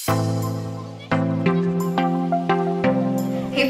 Hey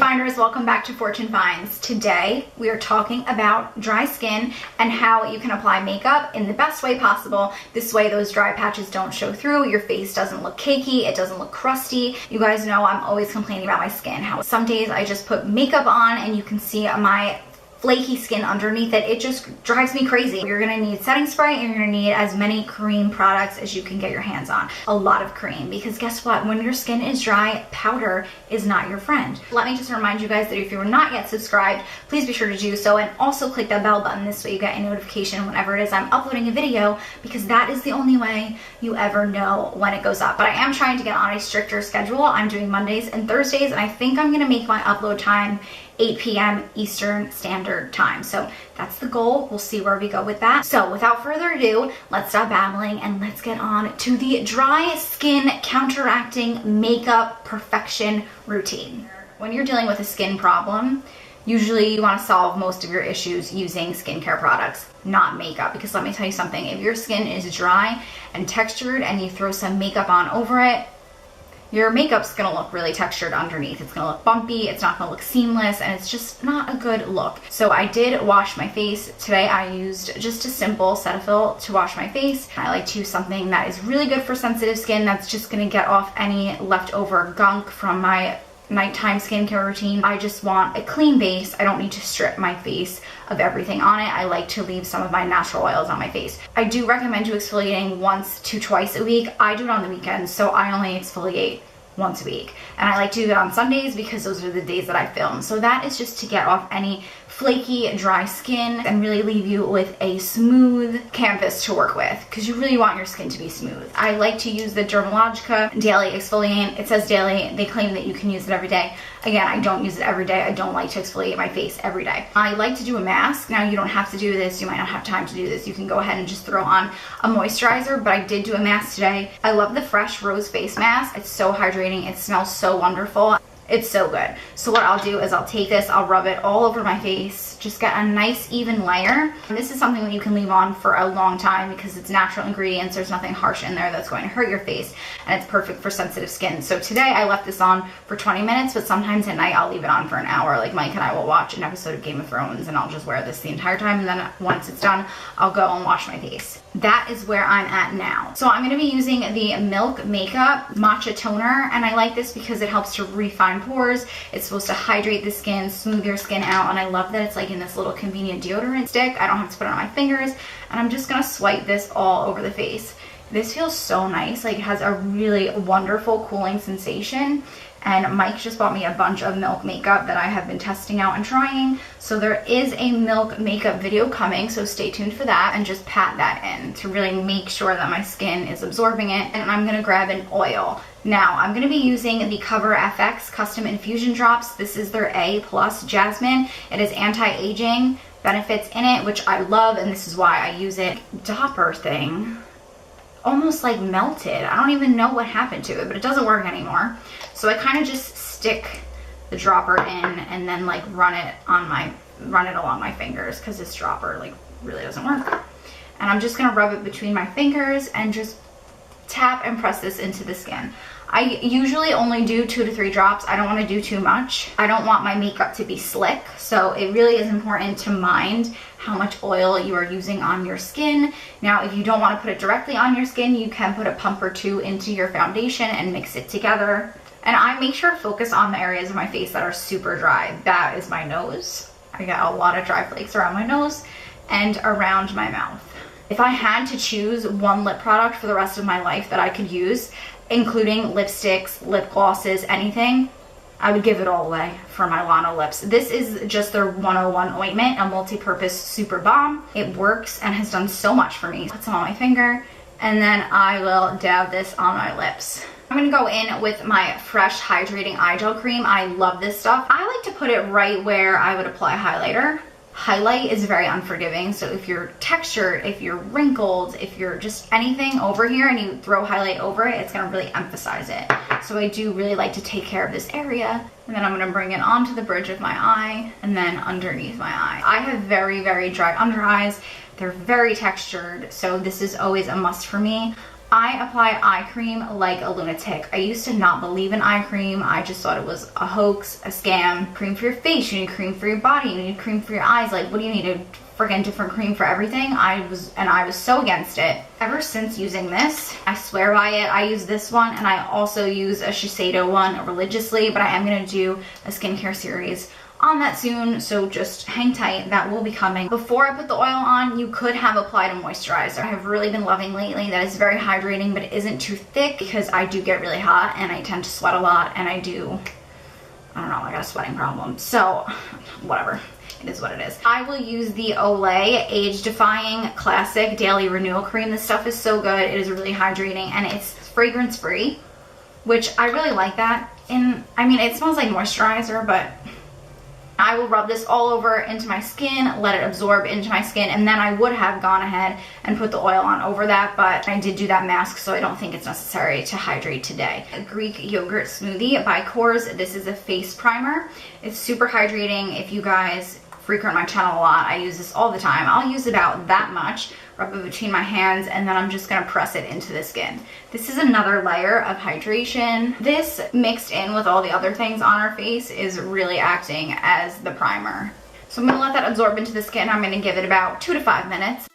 finders, welcome back to Fortune Finds. Today we are talking about dry skin and how you can apply makeup in the best way possible. This way those dry patches don't show through, your face doesn't look cakey, it doesn't look crusty. You guys know I'm always complaining about my skin, how some days I just put makeup on and you can see my flaky skin underneath it. It just drives me crazy. You're gonna need setting spray and you're gonna need as many cream products as you can get your hands on. A lot of cream, because guess what? When your skin is dry, powder is not your friend. Let me just remind you guys that if you are not yet subscribed, please be sure to do so, and also click that bell button. This way you get a notification whenever it is I'm uploading a video, because that is the only way you ever know when it goes up. But I am trying to get on a stricter schedule. I'm doing Mondays and Thursdays, and I think I'm gonna make my upload time 8 p.m. Eastern Standard Time. So that's the goal. We'll see where we go with that. So without further ado, let's stop babbling and let's get on to the dry skin counteracting makeup perfection routine. When you're dealing with a skin problem, usually you want to solve most of your issues using skincare products, not makeup. Because let me tell you something, if your skin is dry and textured and you throw some makeup on over it, your makeup's gonna look really textured underneath. It's gonna look bumpy, it's not gonna look seamless, and it's just not a good look. So I did wash my face. Today I used just a simple Cetaphil to wash my face. I like to use something that is really good for sensitive skin, that's just gonna get off any leftover gunk from my nighttime skincare routine. I just want a clean base. I don't need to strip my face of everything on it. I like to leave some of my natural oils on my face. I do recommend you exfoliating once to twice a week. I do it on the weekends, so I only exfoliate once a week. And I like to do it on Sundays because those are the days that I film. So that is just to get off any flaky, dry skin and really leave you with a smooth canvas to work with, because you really want your skin to be smooth. I like to use the Dermalogica Daily Exfoliant. It says daily. They claim that you can use it every day. Again, I don't use it every day. I don't like to exfoliate my face every day. I like to do a mask. Now, you don't have to do this. You might not have time to do this. You can go ahead and just throw on a moisturizer, but I did do a mask today. I love the Fresh Rose Face Mask. It's so hydrating. It smells so wonderful. It's so good. So what I'll do is I'll take this, I'll rub it all over my face, just get a nice even layer. And this is something that you can leave on for a long time because it's natural ingredients. There's nothing harsh in there that's going to hurt your face, and it's perfect for sensitive skin. So today I left this on for 20 minutes, but sometimes at night I'll leave it on for an hour. Like Mike and I will watch an episode of Game of Thrones and I'll just wear this the entire time, and then once it's done, I'll go and wash my face. That is where I'm at now. So I'm gonna be using the Milk Makeup Matcha Toner, and I like this because it helps to refine pores. It's supposed to hydrate the skin, smooth your skin out, and I love that it's like in this little convenient deodorant stick. I don't have to put it on my fingers, and I'm just gonna swipe this all over the face. This feels so nice. Like, it has a really wonderful cooling sensation. And Mike just bought me a bunch of Milk makeup that I have been testing out and trying. So there is a Milk makeup video coming, so stay tuned for that, and just pat that in to really make sure that my skin is absorbing it. And I'm gonna grab an oil. Now, I'm gonna be using the CoverFX Custom Infusion Drops. This is their A+ Jasmine. It is anti-aging benefits in it, which I love, and this is why I use it. Dopper thing almost like melted. I don't even know what happened to it, but it doesn't work anymore. So I kind of just stick the dropper in and then like run it along my fingers, because this dropper like really doesn't work. And I'm just gonna rub it between my fingers and just tap and press this into the skin. I usually only do 2 to 3 drops. I don't want to do too much. I don't want my makeup to be slick, so it really is important to mind how much oil you are using on your skin. Now, if you don't want to put it directly on your skin, you can put a pump or two into your foundation and mix it together. And I make sure to focus on the areas of my face that are super dry. That is my nose. I got a lot of dry flakes around my nose and around my mouth. If I had to choose one lip product for the rest of my life that I could use, including lipsticks, lip glosses, anything, I would give it all away for my Lanolips. This is just their 101 ointment, a multi-purpose super balm. It works and has done so much for me. Put some on my finger, and then I will dab this on my lips. I'm gonna go in with my Fresh Hydrating Eye Gel Cream. I love this stuff. I like to put it right where I would apply highlighter. Highlight is very unforgiving, so if you're textured, if you're wrinkled, if you're just anything over here and you throw highlight over it, it's gonna really emphasize it. So I do really like to take care of this area, and then I'm gonna bring it onto the bridge of my eye and then underneath my eye. I have very, very dry under eyes. They're very textured, so this is always a must for me. I apply eye cream like a lunatic. I used to not believe in eye cream. I just thought it was a hoax, a scam. Cream for your face, you need cream for your body, you need cream for your eyes. Like, what do you need, a friggin' different cream for everything? I was so against it. Ever since using this, I swear by it. I use this one, and I also use a Shiseido one religiously, but I am gonna do a skincare series on that soon, so just hang tight, that will be coming. Before I put the oil on, you could have applied a moisturizer. I have really been loving lately that is very hydrating, but it isn't too thick because I do get really hot and I tend to sweat a lot, and I don't know, I got a sweating problem. So whatever, it is what it is. I will use the Olay Age Defying Classic Daily Renewal Cream. This stuff is so good. It is really hydrating and it's fragrance free, which I really like that. And I mean, it smells like moisturizer, but I will rub this all over into my skin, let it absorb into my skin, and then I would have gone ahead and put the oil on over that, but I did do that mask, so I don't think it's necessary to hydrate today. A Greek Yogurt Smoothie by Korres. This is a face primer. It's super hydrating. If you guys frequent my channel a lot, I use this all the time. I'll use about that much, rub it between my hands, and then I'm just gonna press it into the skin. This is another layer of hydration. This mixed in with all the other things on our face is really acting as the primer. So I'm gonna let that absorb into the skin. I'm gonna give it about 2 to 5 minutes.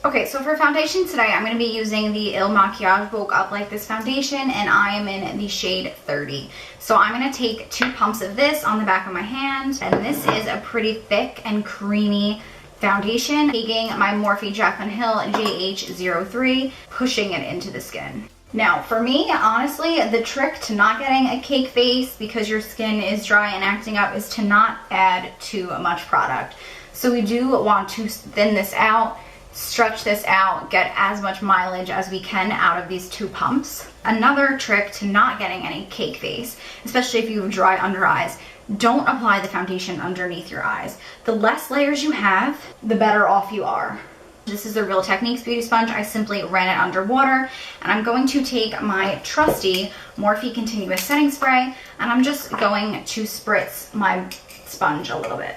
Okay, so for foundation today, I'm going to be using the Makiage Woke Up Like This foundation, and I am in the shade 30. So I'm going to take 2 pumps of this on the back of my hand, and this is a pretty thick and creamy foundation. Taking my Morphe Jasmine Hill JH03, pushing it into the skin. Now, for me, honestly, the trick to not getting a cake face because your skin is dry and acting up is to not add too much product. So we do want to thin this out, stretch this out, get as much mileage as we can out of these 2 pumps. Another trick to not getting any cake face, especially if you have dry under eyes, don't apply the foundation underneath your eyes. The less layers you have, the better off you are. This is a Real Techniques beauty sponge. I simply ran it under water, and I'm going to take my trusty Morphe Continuous Setting Spray, and I'm just going to spritz my sponge a little bit.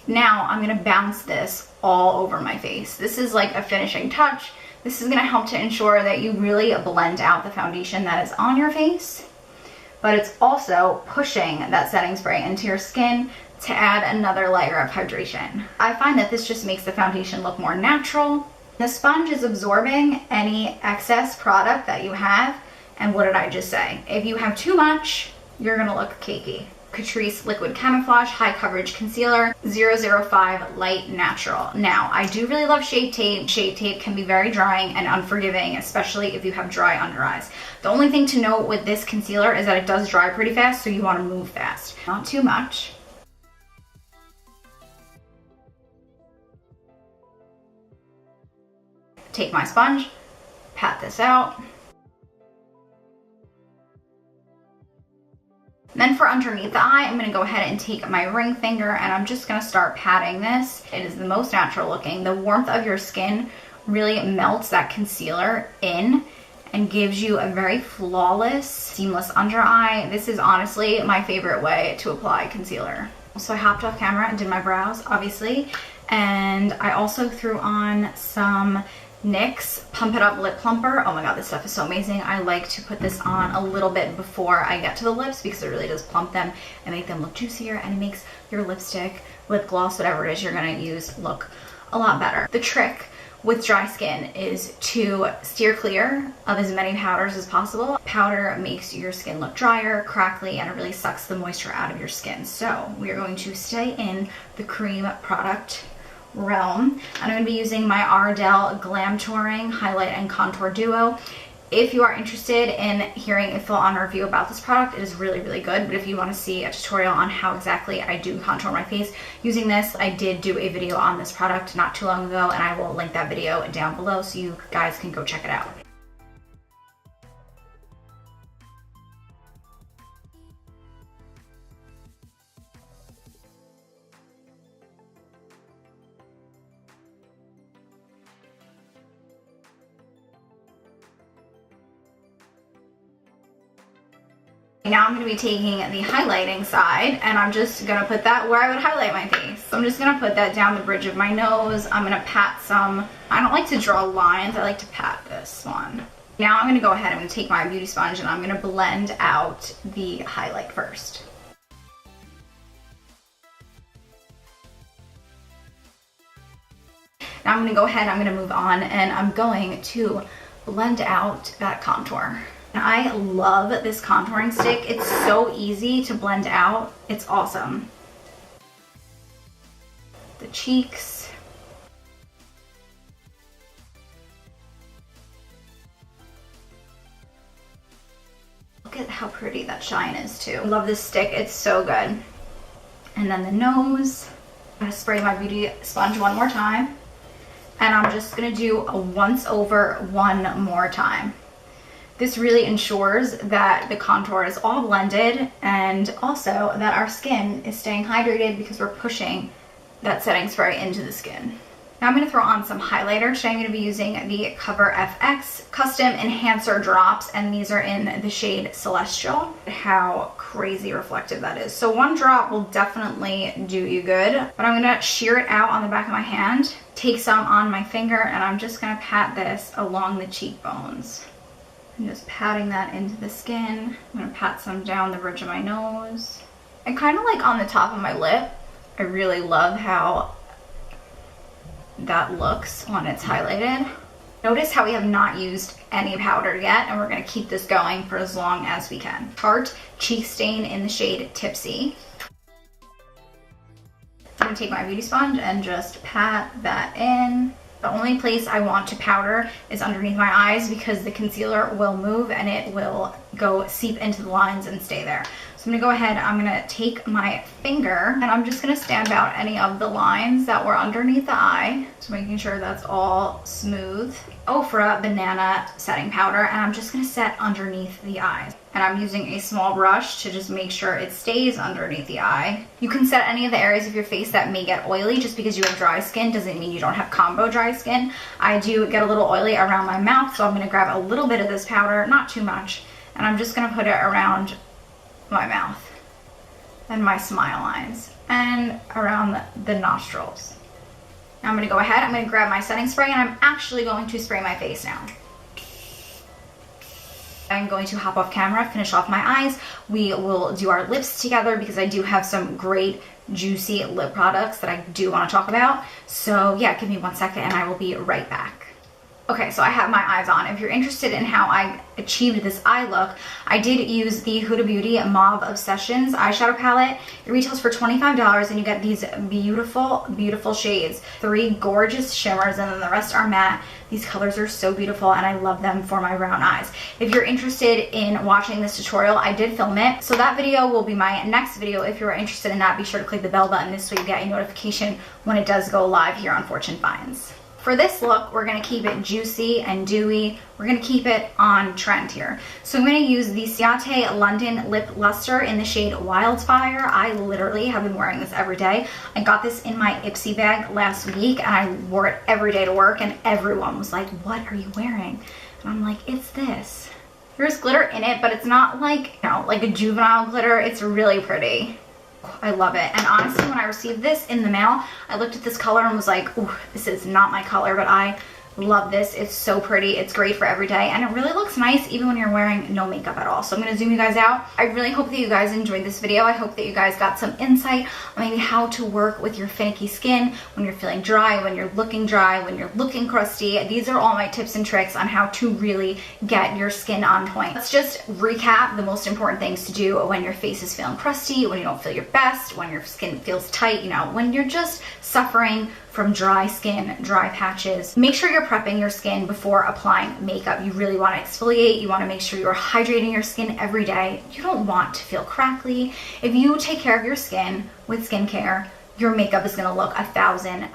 Now I'm gonna bounce this all over my face. This is like a finishing touch. This is gonna help to ensure that you really blend out the foundation that is on your face, but it's also pushing that setting spray into your skin to add another layer of hydration. I find that this just makes the foundation look more natural. The sponge is absorbing any excess product that you have, and what did I just say? If you have too much, you're gonna look cakey. Catrice Liquid Camouflage High Coverage Concealer 005 Light Natural. Now, I do really love Shape Tape. Shape Tape can be very drying and unforgiving, especially if you have dry under eyes. The only thing to note with this concealer is that it does dry pretty fast, so you want to move fast. Not too much. Take my sponge, pat this out. Then for underneath the eye, I'm going to go ahead and take my ring finger, and I'm just going to start patting this. It is the most natural looking. The warmth of your skin really melts that concealer in and gives you a very flawless, seamless under eye. This is honestly my favorite way to apply concealer. So I hopped off camera and did my brows, obviously, and I also threw on some NYX Pump It Up Lip Plumper. Oh my god, this stuff is so amazing. I like to put this on a little bit before I get to the lips because it really does plump them and make them look juicier, and it makes your lipstick, lip gloss, whatever it is you're gonna use, look a lot better. The trick with dry skin is to steer clear of as many powders as possible. Powder makes your skin look drier, crackly, and it really sucks the moisture out of your skin. So we are going to stay in the cream product realm, and I'm going to be using my Ardell Glam Touring Highlight and Contour Duo. If you are interested in hearing a full-on review about this product, it is really, really good. But if you want to see a tutorial on how exactly I do contour my face using this, I did do a video on this product not too long ago, and I will link that video down below so you guys can go check it out. Now I'm going to be taking the highlighting side, and I'm just going to put that where I would highlight my face. So I'm just gonna put that down the bridge of my nose. I'm gonna pat some, I don't like to draw lines, I like to pat this one. Now I'm gonna go ahead, I'm gonna take my beauty sponge and I'm gonna blend out the highlight first. Now I'm gonna go ahead, I'm gonna move on, and I'm going to blend out that contour. And I love this contouring stick. It's so easy to blend out. It's awesome. The cheeks. Look at how pretty that shine is too. I love this stick, it's so good. And then the nose. I'm gonna spray my beauty sponge one more time. And I'm just gonna do a once over one more time. This really ensures that the contour is all blended and also that our skin is staying hydrated because we're pushing that setting spray into the skin. Now I'm going to throw on some highlighter. Today I'm going to be using the CoverFX Custom Enhancer Drops, and these are in the shade Celestial. How crazy reflective that is. So one drop will definitely do you good, but I'm going to shear it out on the back of my hand, take some on my finger, and I'm just going to pat this along the cheekbones. I'm just patting that into the skin. I'm going to pat some down the bridge of my nose. And kind of like on the top of my lip. I really love how that looks when it's highlighted. Notice how we have not used any powder yet, and we're going to keep this going for as long as we can. Tarte Cheek Stain in the shade Tipsy. I'm going to take my beauty sponge and just pat that in. The only place I want to powder is underneath my eyes because the concealer will move and it will go seep into the lines and stay there. So I'm gonna go ahead, I'm gonna take my finger and I'm just gonna stamp out any of the lines that were underneath the eye. So making sure that's all smooth. Ofra Banana Setting Powder, and I'm just gonna set underneath the eyes. And I'm using a small brush to just make sure it stays underneath the eye. You can set any of the areas of your face that may get oily. Just because you have dry skin doesn't mean you don't have combo dry skin. I do get a little oily around my mouth, so I'm gonna grab a little bit of this powder, not too much, and I'm just gonna put it around my mouth and my smile lines and around the nostrils. Now I'm gonna go ahead, I'm gonna grab my setting spray, and I'm actually going to spray my face now. I'm going to hop off camera, finish off my eyes. We will do our lips together because I do have some great juicy lip products that I do want to talk about. So yeah, give me 1 second and I will be right back. Okay, so I have my eyes on. If you're interested in how I achieved this eye look, I did use the Huda Beauty Mauve Obsessions eyeshadow palette. It retails for $25 and you get these beautiful, beautiful shades. 3 gorgeous shimmers and then the rest are matte. These colors are so beautiful and I love them for my brown eyes. If you're interested in watching this tutorial, I did film it. So that video will be my next video. If you're interested in that, be sure to click the bell button. This way you get a notification when it does go live here on Fortune Finds. For this look, we're gonna keep it juicy and dewy. We're gonna keep it on trend here. So I'm gonna use the Ciate London Lip Luster in the shade Wildfire. I literally have been wearing this every day. I got this in my Ipsy bag last week and I wore it every day to work and everyone was like, what are you wearing? And I'm like, it's this. There's glitter in it, but it's not like, you know, like a juvenile glitter. It's really pretty. I love it. And honestly, when I received this in the mail, I looked at this color and was like, ooh, this is not my color, but I love this. It's so pretty. It's great for every day. And it really looks nice even when you're wearing no makeup at all. So I'm going to zoom you guys out. I really hope that you guys enjoyed this video. I hope that you guys got some insight on maybe how to work with your finicky skin when you're feeling dry, when you're looking crusty. These are all my tips and tricks on how to really get your skin on point. Let's just recap the most important things to do when your face is feeling crusty, when you don't feel your best, when your skin feels tight, you know, when you're just suffering from dry skin, dry patches. Make sure you're prepping your skin before applying makeup. You really want to exfoliate. You want to make sure you're hydrating your skin every day. You don't want to feel crackly. If you take care of your skin with skincare, your makeup is going to look a thousand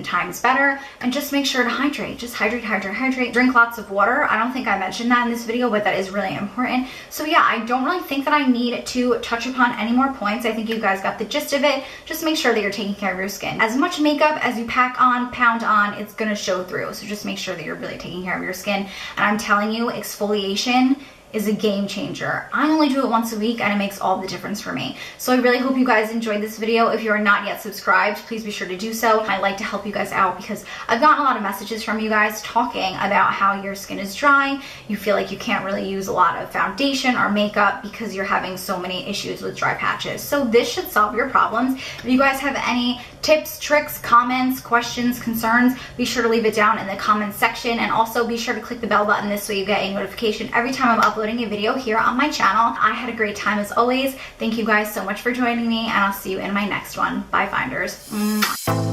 times better. And just make sure to hydrate. Just hydrate, hydrate, hydrate. Drink lots of water. I don't think I mentioned that in this video, but that is really important. So yeah, I don't really think that I need to touch upon any more points. I think you guys got the gist of it. Just make sure that you're taking care of your skin. As much makeup as you pack on, pound on, it's gonna show through. So just make sure that you're really taking care of your skin. And I'm telling you, exfoliation is a game changer. I only do it once a week and it makes all the difference for me. So I really hope you guys enjoyed this video. If you are not yet subscribed, please be sure to do so. I like to help you guys out because I've gotten a lot of messages from you guys talking about how your skin is dry. You feel like you can't really use a lot of foundation or makeup because you're having so many issues with dry patches. So this should solve your problems. If you guys have any tips, tricks, comments, questions, concerns, be sure to leave it down in the comments section, and also be sure to click the bell button this way you get a notification every time I'm uploading a video here on my channel. I had a great time as always. Thank you guys so much for joining me, and I'll see you in my next one. Bye, Finders. Mwah.